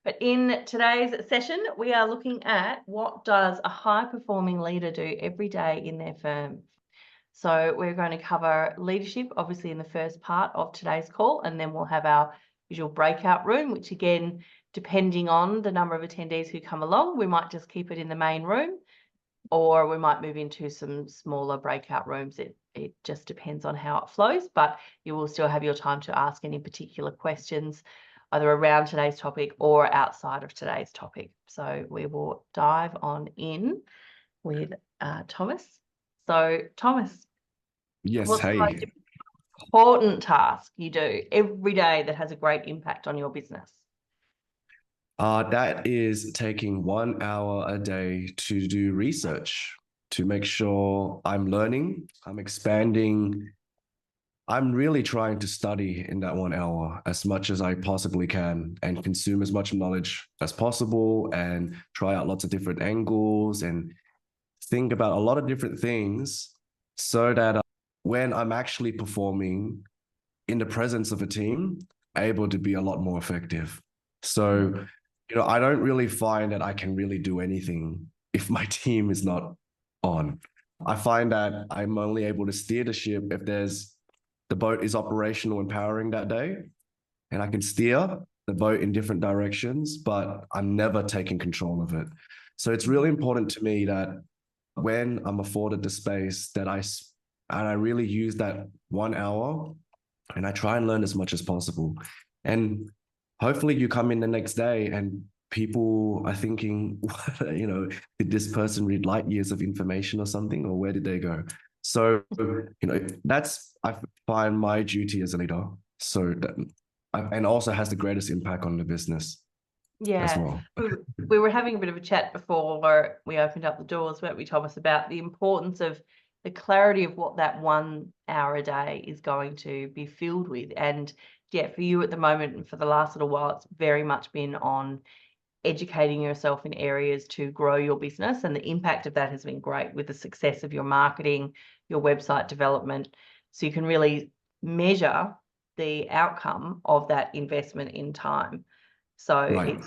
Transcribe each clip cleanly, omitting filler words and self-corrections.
But in today's session, we are looking at what does a high-performing leader do every day in their firm. So we're going to cover leadership, obviously, in the first part of today's call, and then we'll have our usual breakout room, which again, depending on the number of attendees who come along, we might just keep it in the main room, or we might move into some smaller breakout rooms. It just depends on how it flows, but you will still have your time to ask any particular questions, either around today's topic or outside of today's topic. So we will dive on in with Thomas. So Thomas, Yes, what's the hey. most important task you do every day that has a great impact on your business? That is taking 1 hour a day to do research, to make sure I'm learning, I'm expanding. I'm really trying to study in that 1 hour as much as I possibly can and consume as much knowledge as possible and try out lots of different angles and think about a lot of different things so that when I'm actually performing in the presence of a team, able to be a lot more effective. So, I don't really find that I can really do anything if my team is not on. I find that I'm only able to steer the ship if the boat is operational and powering that day, and I can steer the boat in different directions, but I'm never taking control of it. So it's really important to me that when I'm afforded the space that I really use that 1 hour and I try and learn as much as possible. And hopefully you come in the next day and people are thinking, did this person read light years of information or something, or where did they go? So, I find my duty as a leader. So and also has the greatest impact on the business as well. We were having a bit of a chat before we opened up the doors, weren't we, Thomas, about the importance of the clarity of what that 1 hour a day is going to be filled with. And yeah, for you at the moment and for the last little while, it's very much been on educating yourself in areas to grow your business. And the impact of that has been great with the success of your marketing, your website development. So you can really measure the outcome of that investment in time. So Right.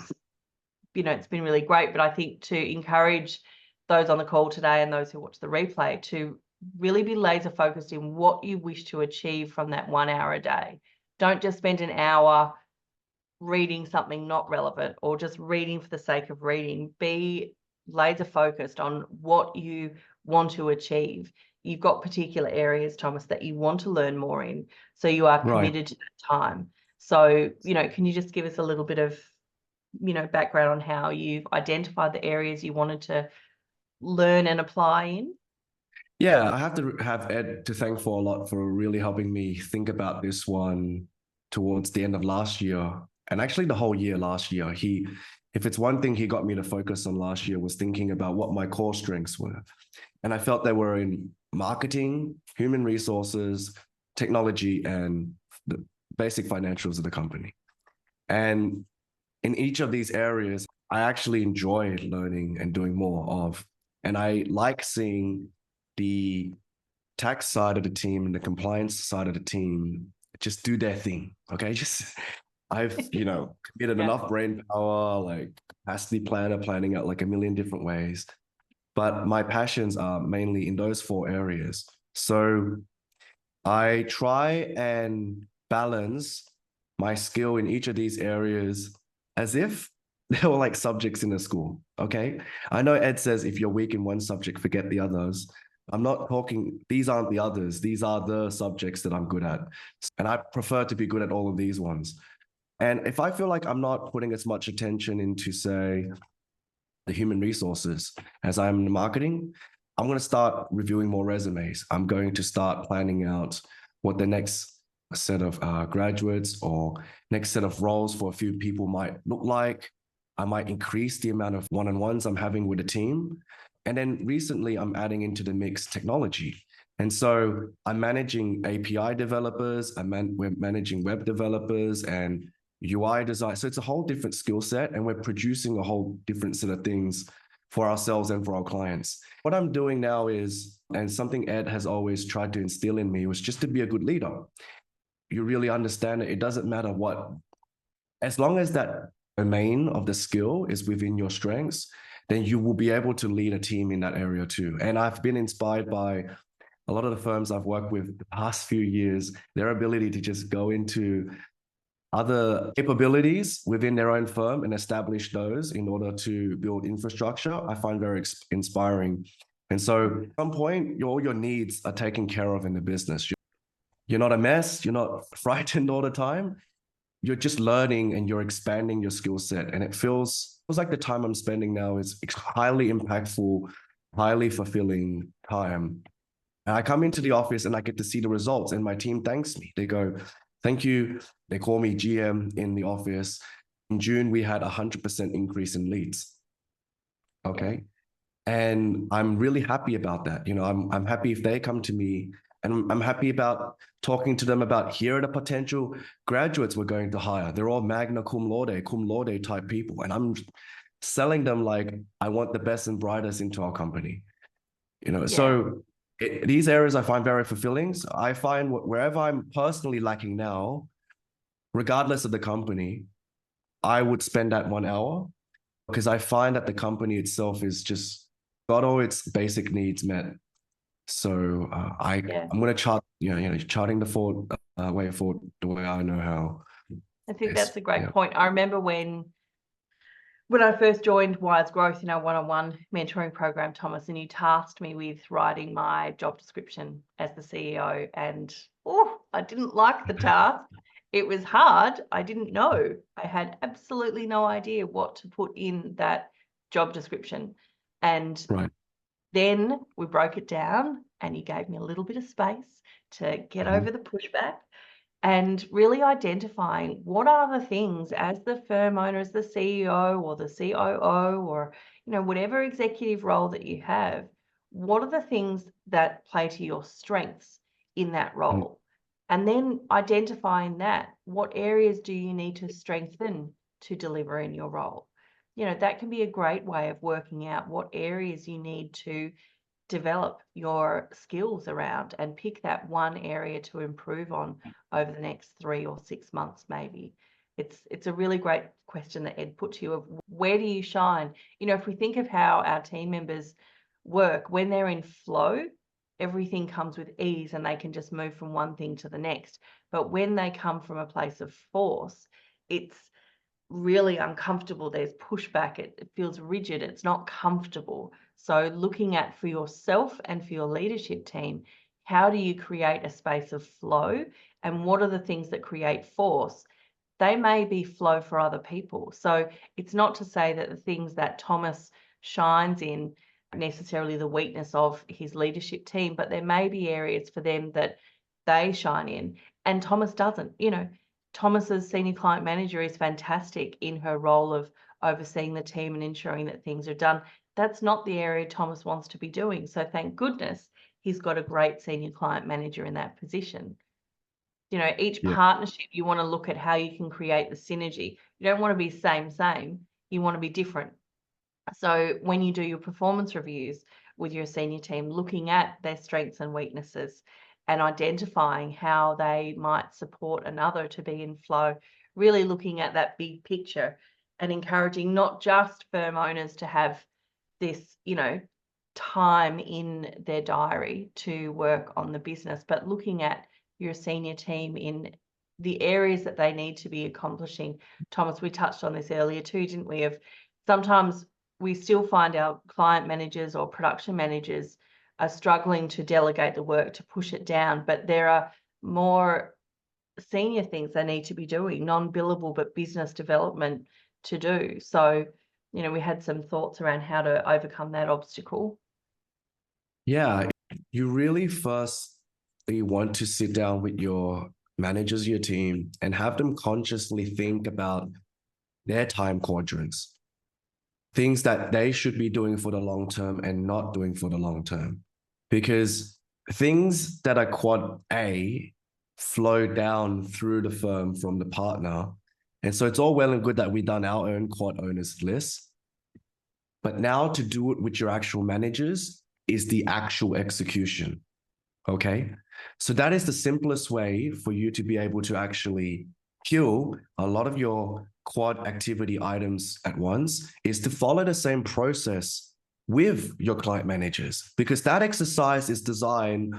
it's been really great, but I think to encourage those on the call today and those who watch the replay to really be laser focused in what you wish to achieve from that 1 hour a day. Don't just spend an hour reading something not relevant or just reading for the sake of reading. Be laser focused on what you want to achieve. You've got particular areas, Thomas, that you want to learn more in. So you are committed to that time. So, can you just give us a little bit of, background on how you've identified the areas you wanted to learn and apply in? Yeah, I have to have Ed to thank for a lot for really helping me think about this one towards the end of last year, and actually the whole year last year. If it's one thing he got me to focus on last year, was thinking about what my core strengths were. And I felt they were in marketing, human resources, technology, and the basic financials of the company. And in each of these areas, I actually enjoy learning and doing more of. And I like seeing the tax side of the team and the compliance side of the team just do their thing. Okay. I've, committed enough brain power, like capacity planner, planning out like a million different ways. But my passions are mainly in those 4 areas. So I try and balance my skill in each of these areas as if they were like subjects in a school. Okay. I know Ed says if you're weak in one subject, forget the others. I'm not talking, these aren't the others. These are the subjects that I'm good at. And I prefer to be good at all of these ones. And if I feel like I'm not putting as much attention into, say, the human resources as I'm in the marketing, I'm going to start reviewing more resumes. I'm going to start planning out what the next set of graduates or next set of roles for a few people might look like. I might increase the amount of one-on-ones I'm having with a team. And then recently I'm adding into the mix technology. And so I'm managing API developers, we're managing web developers and UI design. So it's a whole different skill set, and we're producing a whole different set of things for ourselves and for our clients. What I'm doing now is, and something Ed has always tried to instill in me, was just to be a good leader. You really understand it. It doesn't matter what, as long as that domain of the skill is within your strengths, then you will be able to lead a team in that area too. And I've been inspired by a lot of the firms I've worked with the past few years, their ability to just go into other capabilities within their own firm and establish those in order to build infrastructure, I find very inspiring. And so at some point, all your needs are taken care of in the business. You're not a mess. You're not frightened all the time. You're just learning and you're expanding your skill set. And it feels like the time I'm spending now is highly impactful, highly fulfilling time. And I come into the office and I get to see the results and my team thanks me. They go, thank you. They call me GM in the office. In June, we had 100% increase in leads. Okay. And I'm really happy about that. You know, I'm happy if they come to me, and I'm happy about talking to them about here are the potential graduates we're going to hire. They're all magna cum laude type people. And I'm selling them like I want the best and brightest into our company. You know, so these areas I find very fulfilling. So I find wherever I'm personally lacking now, regardless of the company, I would spend that 1 hour because I find that the company itself is just got all its basic needs met. So I'm going to chart, charting the way forward the way I know how. I think that's a great point. I remember when I first joined Wize Growth in our one-on-one mentoring program, Thomas, and you tasked me with writing my job description as the CEO, and I didn't like the task. It was hard. I didn't know. I had absolutely no idea what to put in that job description. And then we broke it down and you gave me a little bit of space to get over the pushback and really identifying what are the things as the firm owner, as the CEO or the COO or, whatever executive role that you have, what are the things that play to your strengths in that role? And then identifying what areas do you need to strengthen to deliver in your role? That can be a great way of working out what areas you need to develop your skills around and pick that one area to improve on over the next 3 or 6 months, maybe. It's a really great question that Ed put to you of where do you shine? If we think of how our team members work, when they're in flow, everything comes with ease and they can just move from one thing to the next. But when they come from a place of force, it's really uncomfortable. There's pushback. It feels rigid. It's not comfortable. So looking at for yourself and for your leadership team, how do you create a space of flow? And what are the things that create force? They may be flow for other people. So it's not to say that the things that Thomas shines in are necessarily the weakness of his leadership team, but there may be areas for them that they shine in. And Thomas doesn't. Thomas's senior client manager is fantastic in her role of overseeing the team and ensuring that things are done. That's not the area Thomas wants to be doing. So thank goodness he's got a great senior client manager in that position. Each partnership, you want to look at how you can create the synergy. You don't want to be same. You want to be different. So when you do your performance reviews with your senior team, looking at their strengths and weaknesses and identifying how they might support another to be in flow, really looking at that big picture and encouraging not just firm owners to have this, time in their diary to work on the business, but looking at your senior team in the areas that they need to be accomplishing. Thomas, we touched on this earlier too, didn't we? Of sometimes we still find our client managers or production managers are struggling to delegate the work, to push it down, but there are more senior things they need to be doing, non-billable but business development to do. So, we had some thoughts around how to overcome that obstacle. Yeah, you really firstly want to sit down with your managers, your team, and have them consciously think about their time quadrants, things that they should be doing for the long term and not doing for the long term. Because things that are quad A flow down through the firm from the partner. And so it's all well and good that we've done our own quad owners list. But now to do it with your actual managers is the actual execution. Okay. So that is the simplest way for you to be able to actually kill a lot of your quad activity items at once is to follow the same process with your client managers, because that exercise is designed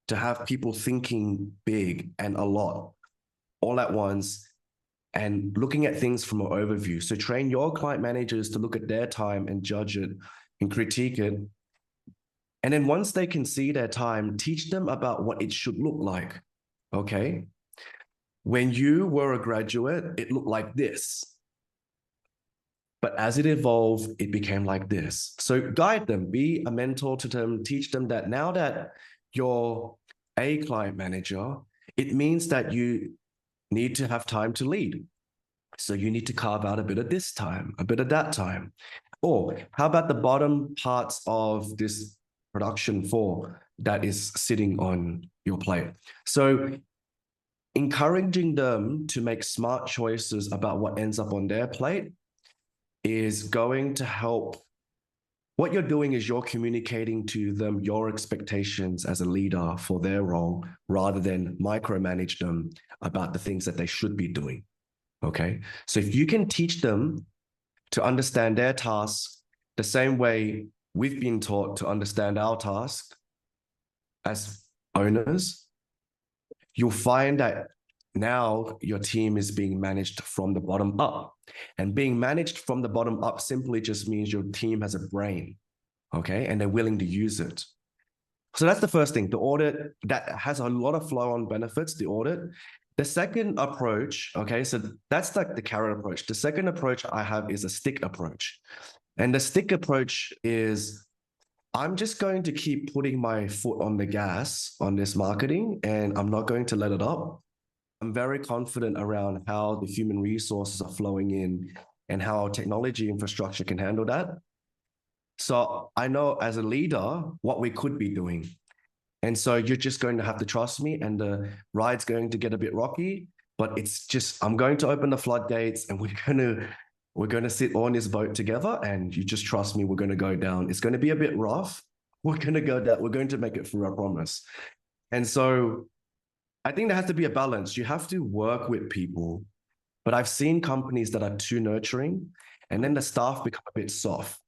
to have people thinking big and a lot all at once and looking at things from an overview. So train your client managers to look at their time and judge it and critique it. And then once they can see their time, teach them about what it should look like. Okay. When you were a graduate, it looked like this. But as it evolved, it became like this. So guide them, be a mentor to them, teach them that now that you're a client manager, it means that you need to have time to lead. So you need to carve out a bit of this time, a bit of that time. Or how about the bottom parts of this production floor that is sitting on your plate? So encouraging them to make smart choices about what ends up on their plate is going to help. What you're doing is you're communicating to them your expectations as a leader for their role, rather than micromanage them about the things that they should be doing. Okay. So if you can teach them to understand their tasks the same way we've been taught to understand our task as owners, you'll find that now your team is being managed from the bottom up. And being managed from the bottom up simply just means your team has a brain, okay? And they're willing to use it. So that's the first thing, the audit, that has a lot of flow-on benefits, the audit. The second approach, okay, so that's like the carrot approach. The second approach I have is a stick approach. And the stick approach is, I'm just going to keep putting my foot on the gas on this marketing, and I'm not going to let it up. I'm very confident around how the human resources are flowing in and how our technology infrastructure can handle that. So I know as a leader what we could be doing. And so you're just going to have to trust me, and the ride's going to get a bit rocky, but it's just, I'm going to open the floodgates and we're going to sit on this boat together, and you just trust me, we're going to go down. It's going to be a bit rough. We're going to go down. We're going to make it through, I promise. And so I think there has to be a balance. You have to work with people, but I've seen companies that are too nurturing, and then the staff become a bit soft.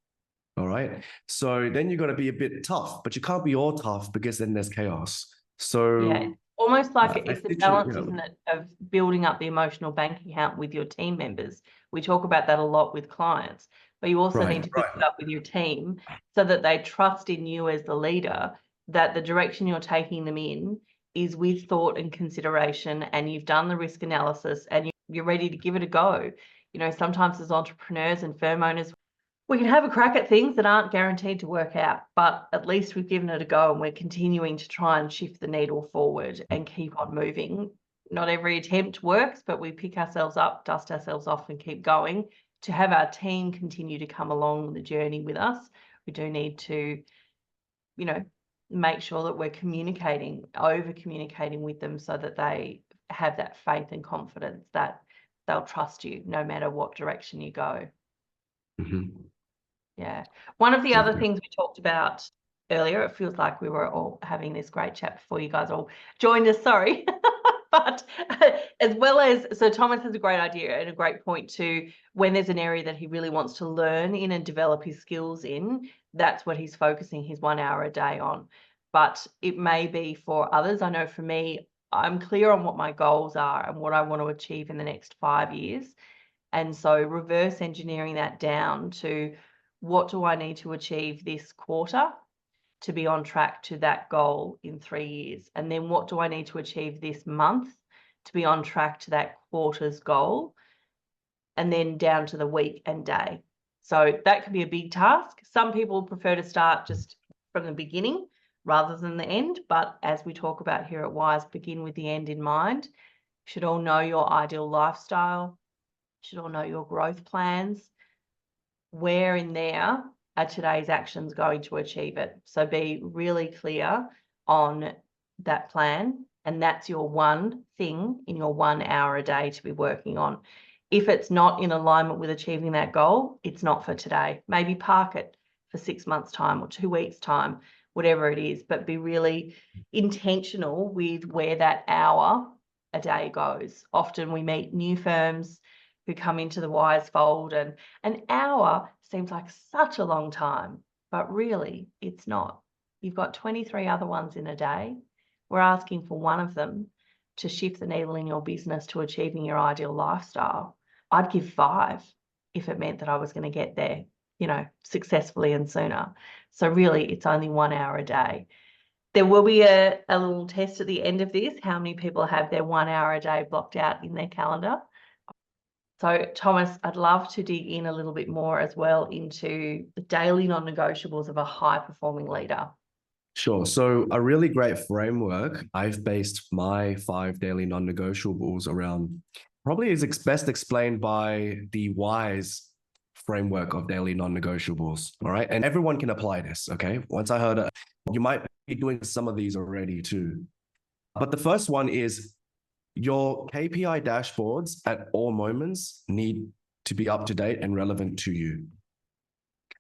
All right. So then you got to be a bit tough, but you can't be all tough, because then there's chaos. So yeah, almost like it's a balance, yeah. isn't it, of building up the emotional bank account with your team members. We talk about that a lot with clients, but you also need to build it up with your team so that they trust in you as the leader, that the direction you're taking them in is with thought and consideration, and you've done the risk analysis and you're ready to give it a go. You know, sometimes as entrepreneurs and firm owners, we can have a crack at things that aren't guaranteed to work out, but at least we've given it a go, and we're continuing to try and shift the needle forward and keep on moving. Not every attempt works, but we pick ourselves up, dust ourselves off, and keep going. To have our team continue to come along the journey with us, we do need to, you know, make sure that we're communicating, over communicating with them, so that they have that faith and confidence that they'll trust you no matter what direction you go. Mm-hmm. Yeah. One of the other things we talked about earlier, it feels like we were all having this great chat before you guys all joined us, sorry. But as well as, so Thomas has a great idea and a great point too, when there's an area that he really wants to learn in and develop his skills in, that's what he's focusing his 1 hour a day on. But it may be for others. I know for me, I'm clear on what my goals are and what I want to achieve in the next 5 years. And so reverse engineering that down to, what do I need to achieve this quarter to be on track to that goal in 3 years? And then what do I need to achieve this month to be on track to that quarter's goal? And then down to the week and day. So that can be a big task. Some people prefer to start just from the beginning rather than the end. But as we talk about here at Wize, begin with the end in mind. You should all know your ideal lifestyle. You should all know your growth plans. Where in there are today's actions going to achieve it? So be really clear on that plan, and that's your one thing in your 1 hour a day to be working on. If it's not in alignment with achieving that goal, it's not for today. Maybe park it for 6 months' time or 2 weeks' time, whatever it is, but be really intentional with where that hour a day goes. Often we meet new firms, who come into the Wize fold, and an hour seems like such a long time, but really it's not. You've got 23 other ones in a day. We're asking for one of them to shift the needle in your business to achieving your ideal lifestyle. I'd give 5 if it meant that I was going to get there, successfully and sooner. So really, it's only 1 hour a day. There will be a little test at the end of this, how many people have their 1 hour a day blocked out in their calendar. So Thomas, I'd love to dig in a little bit more as well into the daily non-negotiables of a high-performing leader. Sure. So a really great framework, I've based my 5 daily non-negotiables around, probably is best explained by the Wize framework of daily non-negotiables. All right. And everyone can apply this. Okay. Once I heard it, you might be doing some of these already too. But the first one is your KPI dashboards at all moments need to be up to date and relevant to you.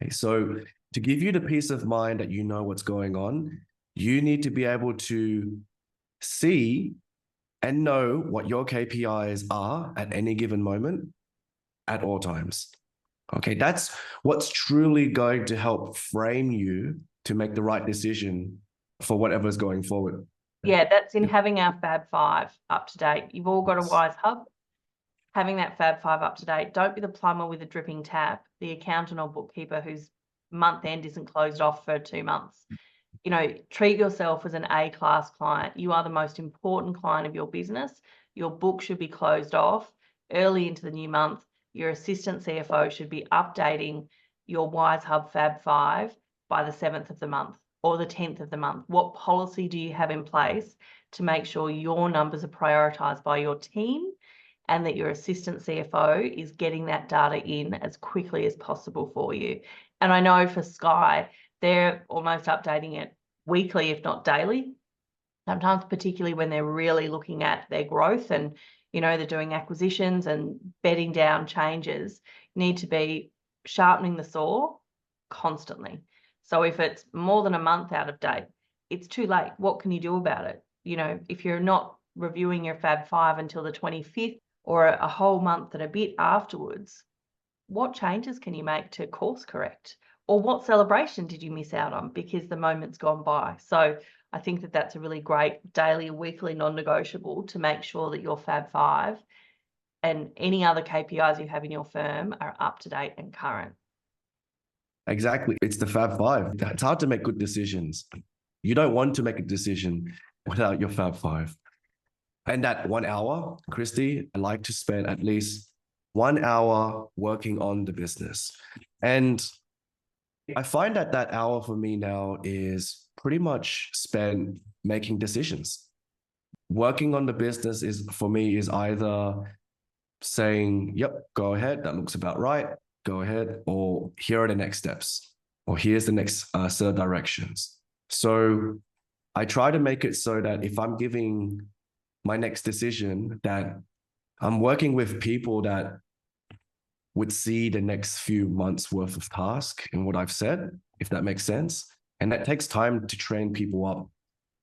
Okay. So to give you the peace of mind that you know what's going on, you need to be able to see and know what your KPIs are at any given moment at all times. Okay, that's what's truly going to help frame you to make the right decision for whatever's going forward. Yeah, that's in having our Fab 5 up to date. You've all got a Wize Hub. Having that Fab 5 up to date. Don't be the plumber with a dripping tap, the accountant or bookkeeper whose month end isn't closed off for 2 months. Treat yourself as an A-class client. You are the most important client of your business. Your book should be closed off early into the new month. Your assistant CFO should be updating your Wize Hub Fab 5 by the 7th of the month or the 10th of the month. What policy do you have in place to make sure your numbers are prioritised by your team and that your assistant CFO is getting that data in as quickly as possible for you? And I know for Sky, they're almost updating it weekly, if not daily. Sometimes, particularly when they're really looking at their growth and, they're doing acquisitions and bedding down changes, need to be sharpening the saw constantly. So if it's more than a month out of date, it's too late. What can you do about it? If you're not reviewing your Fab 5 until the 25th or a whole month and a bit afterwards, what changes can you make to course correct? Or what celebration did you miss out on because the moment's gone by? So I think that that's a really great daily, weekly non-negotiable to make sure that your Fab 5 and any other KPIs you have in your firm are up to date and current. Exactly. It's the Fab 5. It's hard to make good decisions. You don't want to make a decision without your Fab 5. And that 1 hour, Christy, I like to spend at least 1 hour working on the business. And I find that that hour for me now is pretty much spent making decisions. Working on the business for me is either saying, yep, go ahead, that looks about right, go ahead, or here are the next steps, or here's the next set of directions. So I try to make it so that if I'm giving my next decision, that I'm working with people that would see the next few months worth of task in what I've said, if that makes sense. And that takes time to train people up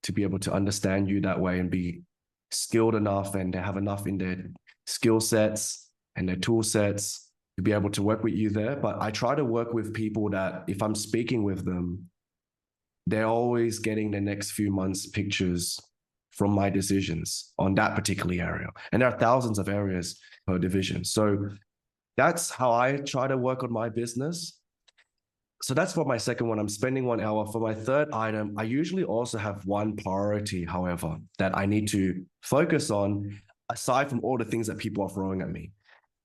to be able to understand you that way and be skilled enough and have enough in their skill sets and their tool sets to be able to work with you there. But I try to work with people that if I'm speaking with them, they're always getting the next few months pictures from my decisions on that particular area. And there are thousands of areas per division. So that's how I try to work on my business. So that's for my second one. I'm spending 1 hour. For my third item, I usually also have one priority, however, that I need to focus on aside from all the things that people are throwing at me.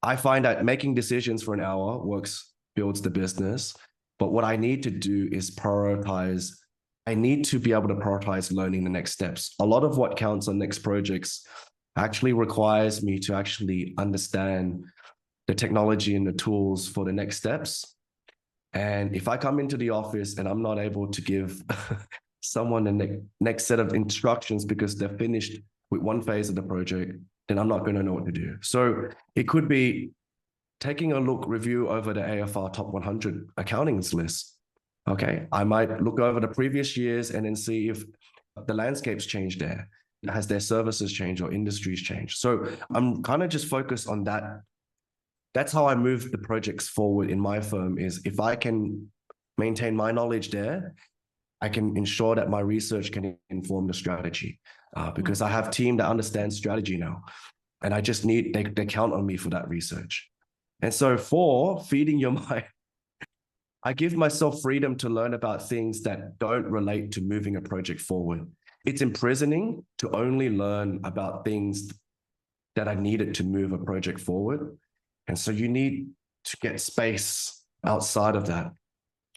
I find that making decisions for an hour builds the business. But what I need to do is prioritize. I need to be able to prioritize learning the next steps. A lot of what counts on next projects actually requires me to actually understand the technology and the tools for the next steps. And if I come into the office and I'm not able to give someone the next set of instructions because they're finished with one phase of the project, then I'm not going to know what to do. So it could be taking a review over the AFR top 100 accountings list. Okay, I might look over the previous years and then see if the landscape's changed there. Has their services changed or industries changed? So I'm kind of just focused on that that's how I move the projects forward in my firm. Is if I can maintain my knowledge there, I can ensure that my research can inform the strategy, because I have a team that understands strategy now, and I just need they count on me for that research. And so for feeding your mind, I give myself freedom to learn about things that don't relate to moving a project forward. It's imprisoning to only learn about things that I needed to move a project forward. And so you need to get space outside of that.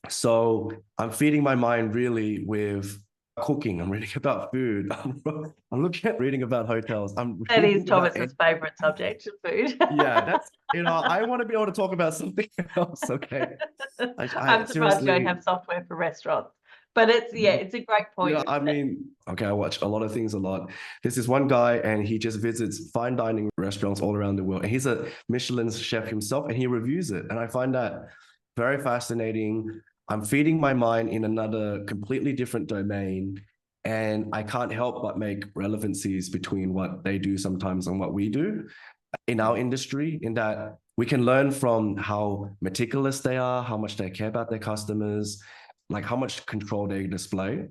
So I'm feeding my mind really with cooking. I'm reading about food. I'm looking at reading about hotels. I'm That is reading about Thomas's favourite subject, food. yeah, that's I want to be able to talk about something else. Okay. I I'm surprised you don't seriously, have software for restaurants. But it's it's a great point. I mean, okay, I watch a lot of things a lot. There's this one guy, and he just visits fine dining restaurants all around the world. And he's a Michelin chef himself, and he reviews it. And I find that very fascinating. I'm feeding my mind in another completely different domain. And I can't help but make relevancies between what they do sometimes and what we do in our industry, in that we can learn from how meticulous they are, how much they care about their customers, like how much control they display.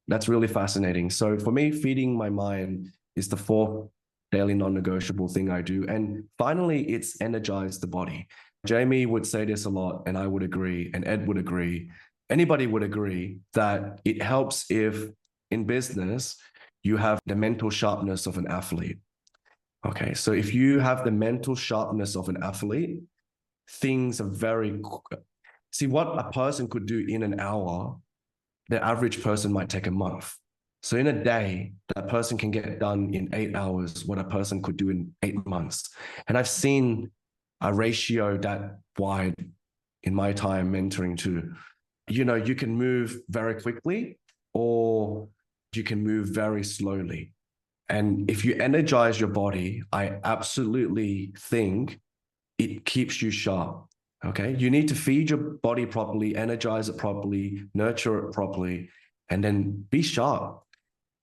That's really fascinating. So for me, feeding my mind is the fourth daily non-negotiable thing I do. And finally, it's energize the body. Jamie would say this a lot, and I would agree, and Ed would agree. Anybody would agree that it helps if in business you have the mental sharpness of an athlete. Okay, so if you have the mental sharpness of an athlete, things are very. See, what a person could do in an hour, the average person might take a month. So in a day, that person can get done in 8 hours what a person could do in 8 months. And I've seen a ratio that wide in my time mentoring too. You can move very quickly or you can move very slowly. And if you energize your body, I absolutely think it keeps you sharp. Okay. You need to feed your body properly, energize it properly, nurture it properly, and then be sharp.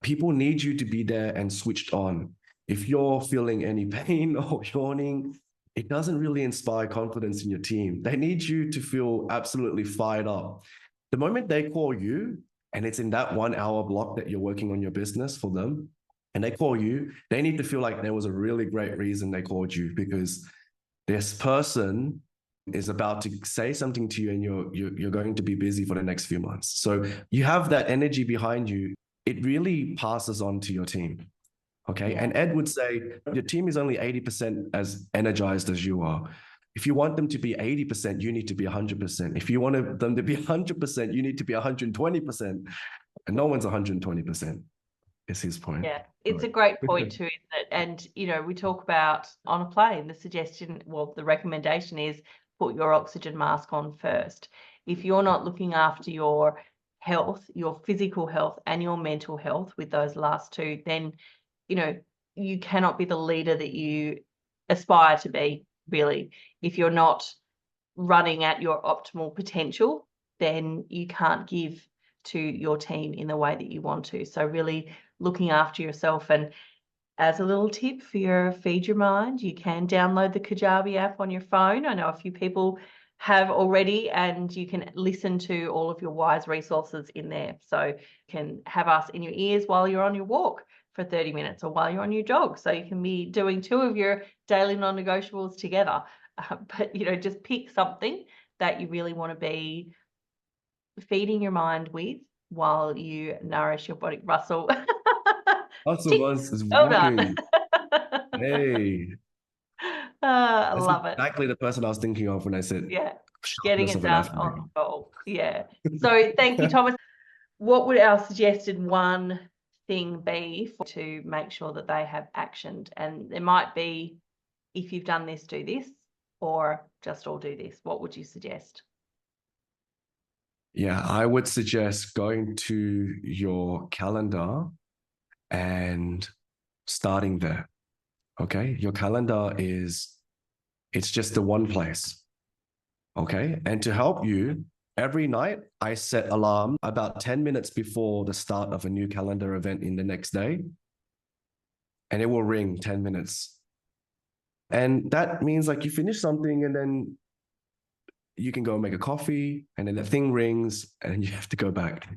People need you to be there and switched on. If you're feeling any pain or yawning, it doesn't really inspire confidence in your team. They need you to feel absolutely fired up. The moment they call you, and it's in that 1 hour block that you're working on your business for them, and they call you, they need to feel like there was a really great reason they called you, because this person is about to say something to you, and you're going to be busy for the next few months. So you have that energy behind you. It really passes on to your team. Okay. And Ed would say your team is only 80% as energized as you are. If you want them to be 80%, you need to be 100%. If you want them to be 100%, you need to be 120%. And no one's 120%. Is his point. Yeah, it's a great point too, isn't it? And we talk about on a plane, the recommendation is put your oxygen mask on first. If you're not looking after your health, your physical health and your mental health with those last two, then you cannot be the leader that you aspire to be, really. If you're not running at your optimal potential, then you can't give to your team in the way that you want to. So really looking after yourself. And as a little tip for your Feed Your Mind, you can download the Kajabi app on your phone. I know a few people have already, and you can listen to all of your Wize resources in there. So you can have us in your ears while you're on your walk for 30 minutes or while you're on your jog. So you can be doing 2 of your daily non-negotiables together. But, just pick something that you really want to be feeding your mind with while you nourish your body. Russell. Russell is Well walking. done. Hey. I That's love it. exactly the person I was thinking of when I said Getting sharpness it of an done athlete. on the goal. Yeah. So thank you, Thomas. What would our suggested one thing be to make sure that they have actioned? And there might be, if you've done this, do this, or just all do this. What would you suggest? Yeah, I would suggest going to your calendar and starting there. Okay. Your calendar it's just the one place. Okay. And to help you, every night I set alarm about 10 minutes before the start of a new calendar event in the next day. And it will ring 10 minutes. And that means like you finish something and then you can go make a coffee and then the thing rings and you have to go back.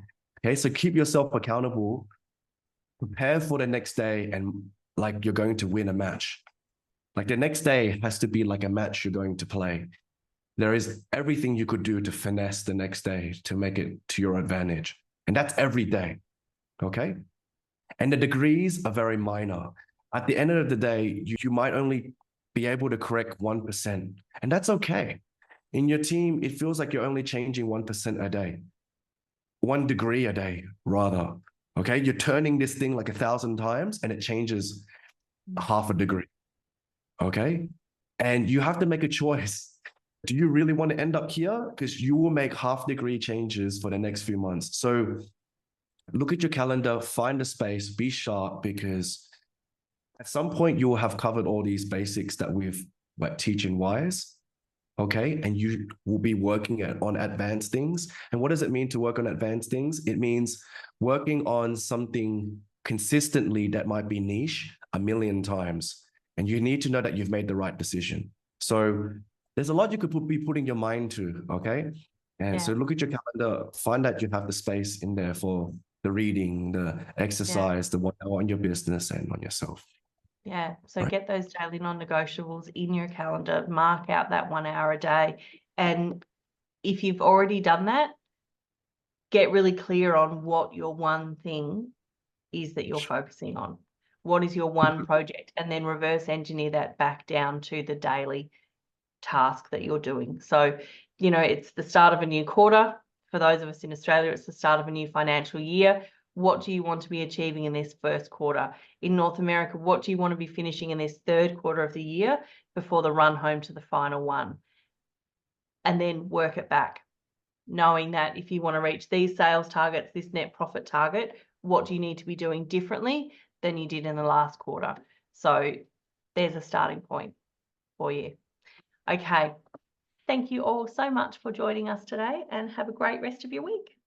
Okay, so keep yourself accountable, prepare for the next day, and like you're going to win a match. Like the next day has to be like a match you're going to play. There is everything you could do to finesse the next day to make it to your advantage. And that's every day. Okay. And the degrees are very minor. At the end of the day, you might only be able to correct 1%. And that's okay. In your team, it feels like you're only changing 1% a day, 1 degree a day, rather. Okay. You're turning this thing like 1,000 times and it changes half a degree. Okay. And you have to make a choice. Do you really want to end up here? Because you will make half-degree changes for the next few months. So look at your calendar, find a space, be sharp, because at some point you will have covered all these basics that we've like teach in Wize. Okay. And you will be working on advanced things. And what does it mean to work on advanced things? It means working on something consistently that might be niche 1,000,000 times. And you need to know that you've made the right decision. So there's a lot you could be putting your mind to, okay? And so look at your calendar, find that you have the space in there for the reading, the exercise, the 1 hour on your business and on yourself. Yeah, so get those daily non-negotiables in your calendar, mark out that 1 hour a day. And if you've already done that, get really clear on what your one thing is that you're focusing on. What is your one project? And then reverse engineer that back down to the daily task that you're doing. So, you know, it's the start of a new quarter. For those of us in Australia, it's the start of a new financial year. What do you want to be achieving in this first quarter? In North America, what do you want to be finishing in this third quarter of the year before the run home to the final one? And then work it back, knowing that if you want to reach these sales targets, this net profit target, what do you need to be doing differently than you did in the last quarter? So there's a starting point for you. Okay. Thank you all so much for joining us today and have a great rest of your week.